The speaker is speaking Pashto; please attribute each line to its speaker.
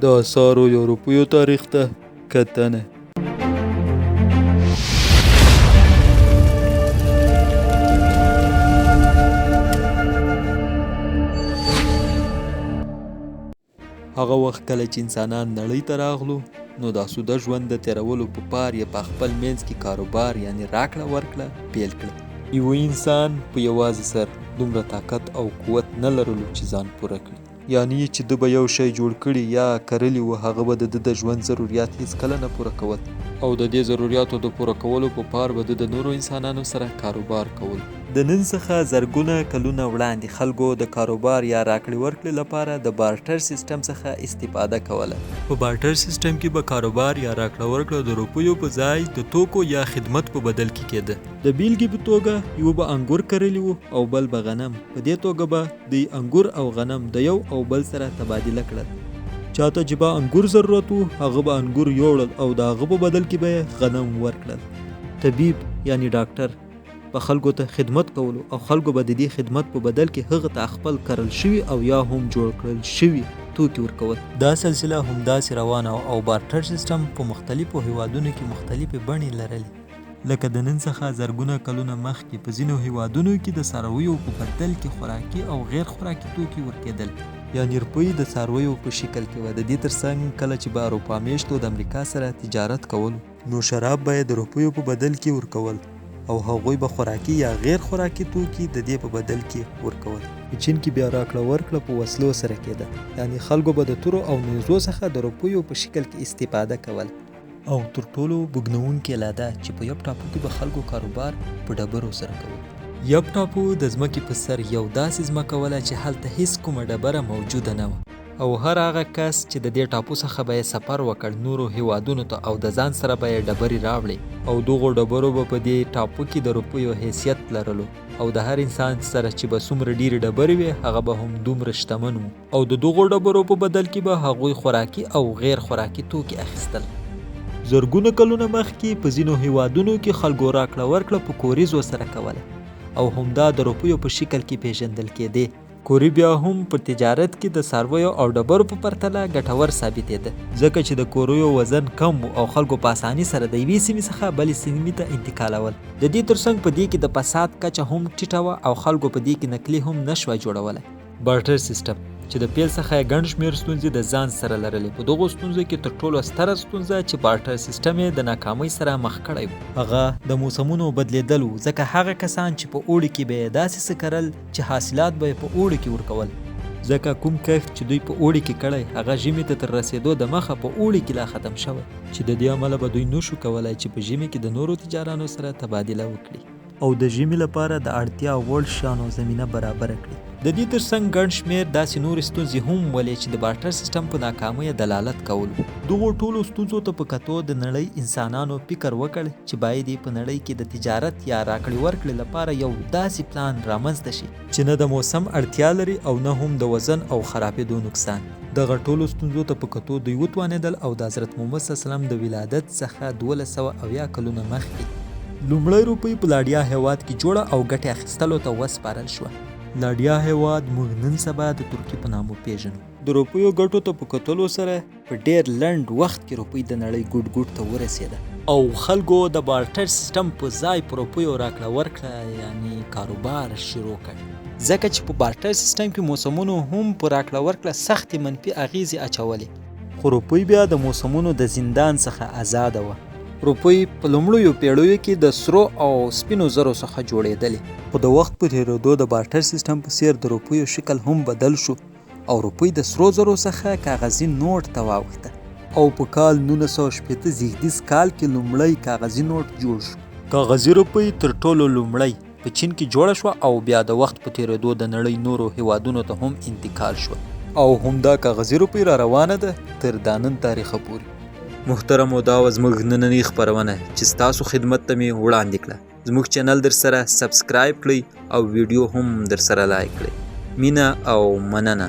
Speaker 1: د آثارو یا روپیو تاریخ ته کتنه. هغه وخت کله چې انسانان نړۍ ته راغلو نو د آسوده ژوند د تیرولو په پار یې په خپل منځ کې کاروبار یعنی راکړه ورکړه پیل کړه. یو انسان په یوازې سر دومره طاقت او قوت نه لرلو چې ځان پوره کړي، یعنی چې د به یو شی جوړ کړي یا کرلی و هغه به د ژوند ضرورت هیڅ کله نه پوره کول او د دې ضرورتو د پوره کولو په پار به د نورو انسانانو سره کاروبار کول. د نن څخه زرګونه کلونه وړاندې خلکو د کاروبار یا راکړې ورکړې لپاره د بارټر سیستم څخه استفاده کوله. په بارټر سیستم کې به کاروبار یا راکړه ورکړه د روپیو په ځای د توکو یا خدمت په بدل کې کېده. د بیلګې په توګه یو به انګور کرلی و او بل به غنم. په دې توګه به د انګور او غنم د یو او بل سره تبادله کړل. چاته چې به انګور ضرورت و هغه به انګور یوړل او د هغه په بدل کې به غنم ورکړل. طبیب یعنی ډاکټر په خلکو ته خدمت کولو او خلکو به د دې خدمت په بدل کې هغه ته خپل کرل شوي او یا هم جوړ کړل شوي توکي ورکول. دا سلسله همداسې روانه او بارټر سیستم په مختلفو هیوادونو کې مختلفې بڼې لرلې. لکه د نن څخه زرګونه کلونه مخکې په ځینو هیوادونو کې د څارویو په بدل کې خوراکي او غیر خوراکي توکي ورکېدل، یعنی روپۍ د څارویو په شکل کې وه. د دې ترڅنګ کله چې به اروپا میشتو د امریکا سره تجارت کولو نو شراب به د روپیو په بدل کې ورکول او هغوی به خوراکي یا غیر خوراکي توکي د دې په بدل کې ورکول. په چین کې بیا راکړه ورکړه په وسلو سره کېده، یعنی خلکو به د تورو او نیزو څخه د روپیو په شکل کې استفاده کول. او تر ټولو بوږنوونکې لا ده چې په یب ټاپو کې به خلکو کاروبار په ډبرو سره کول. یب ټاپو د ځمکې په سر یو داسې ځمکه وله چې هلته هیڅ کومه ډبره موجوده نه وه او هر هغه کس چې د دې ټاپو څخه به یې سفر وکړ نورو هیوادونو ته او د ځان سره به یې ډبرې راوړې او دغو ډبرو به په دې ټاپو کې د روپیو حیثیت لرلو او د هر انسان سره چې به څومره ډیرې ډبرې وي هغه به هم دومره شتمن و او د دغو ډبرو په بدل کې به هغوی خوراکي او غیر خوراکي توکي اخیستل. زرګونه کلونه مخکې په ځینو هیوادونو کې خلکو راکړه ورکړه په کوریزو سره کوله او همدا د روپیو په شکل کې پیژندل کېدې. کوری بیا هم په تجارت کې د څارویو او ډبرو په پرتله ګټور ثابتېده ځکه چې د کوریو وزن کم او خلکو په اسانۍ سره د یوې سیمې څخه بلې سیمې ته انتقالول. د دې ترڅنګ په دې کې د فساد کچه هم ټیټه وه او خلکو په دې کې نقلي هم نشوه جوړولی. بارټر سیستم چې د پیل څخه یې ګڼ شمېر ستونزې د ځان سره لرلې. په دغو ستونزو کې تر ټولو ستره ستونزه چې بارټر سیستم یې د ناکامۍ سره مخ کړی و هغه د موسمونو بدلیدل و، ځکه هغه کسان چې په اوړي کې به یې داسې څه کرل چې حاصلات به یې په اوړي کې ورکول، ځکه کوم کښت چې دوی په اوړي کې کړی هغه ژمي ته تر رسېدو د مخه په اوړي کې لا ختم شوی چې د دې عمله به دوی نشو کولی چې په ژمي کې د نورو تجارانو سره تبادله وکړي او د ژمي لپاره د اړتیا وړ شیانو زمینه برابره کړي. د دې ترڅنګ ګڼ شمېر داسې نورې ستونزې هم ولې چې د بارټر سیستم په ناکامۍ دلالت کول. دغو ټولو ستونزو ته په کتو د نړۍ انسانانو فکر وکړ چې باید یې په نړۍ کې د تجارت یا راکړې ورکړې لپاره یو داسې پلان رامنځته شي چې نه د موسم اړتیا لري او نه هم د وزن او خرابېدو نقصان. دغه ټولو ستونزو ته په کتو دوی وتوانېدل او د حضرت محمد صلی الله علیه وسلم د ولادت څخه 1270 کلونه مخکې لومړی روپۍ په لاډیا هیواد کې جوړه او ګټې اخیستلو ته وسپارل شوه. لاډیا هیواد موږ نن سبا د ترکیې په نامه پیژنو. د روپیو ګټو ته په کتلو سره په ډېر لنډ وخت کې روپۍ د نړۍ ګوټ ګوټ ته ورسېده او خلکو د بارټر سیستم په ځای په روپیو راکړه ورکړه یعنی کاروبار شروع کړ، ځکه چې په بارټر سیستم کې موسمونو هم په راکړه ورکړه سختې منفي اغیزې اچولې، خو روپۍ بیا د موسمونو د زندان څخه آزاده وه. روپۍ په لومړیو پیړیو کې د سرو او سپینو زرو څخه جوړېدلې، خو د وخت په تېرېدو د بارټر سیستم په څېر د روپیو شکل هم بدل شو او روپۍ د سرو زرو څخه کاغذي نوټ ته واوښته او په کال 1980 زیږدیز کال کې لومړی کاغذي نوټ جوړ شو. کاغذي روپۍ تر ټولو لومړی په چین کې جوړه شوه او بیا د وخت په تېرېدو د نړۍ نورو هیوادونو ته هم انتقال شوه او همدا کاغذي روپۍ را روانه ده تر دا نن تاریخه پورې. محترمو دا وه زموږ نننۍ خپرونه چې ستاسو خدمت ته مې وړاندې کړه. زموږ چینل در سره سبسکرایب کړئ او ویډیو هم در سره لایک کړئ. مینه او مننه.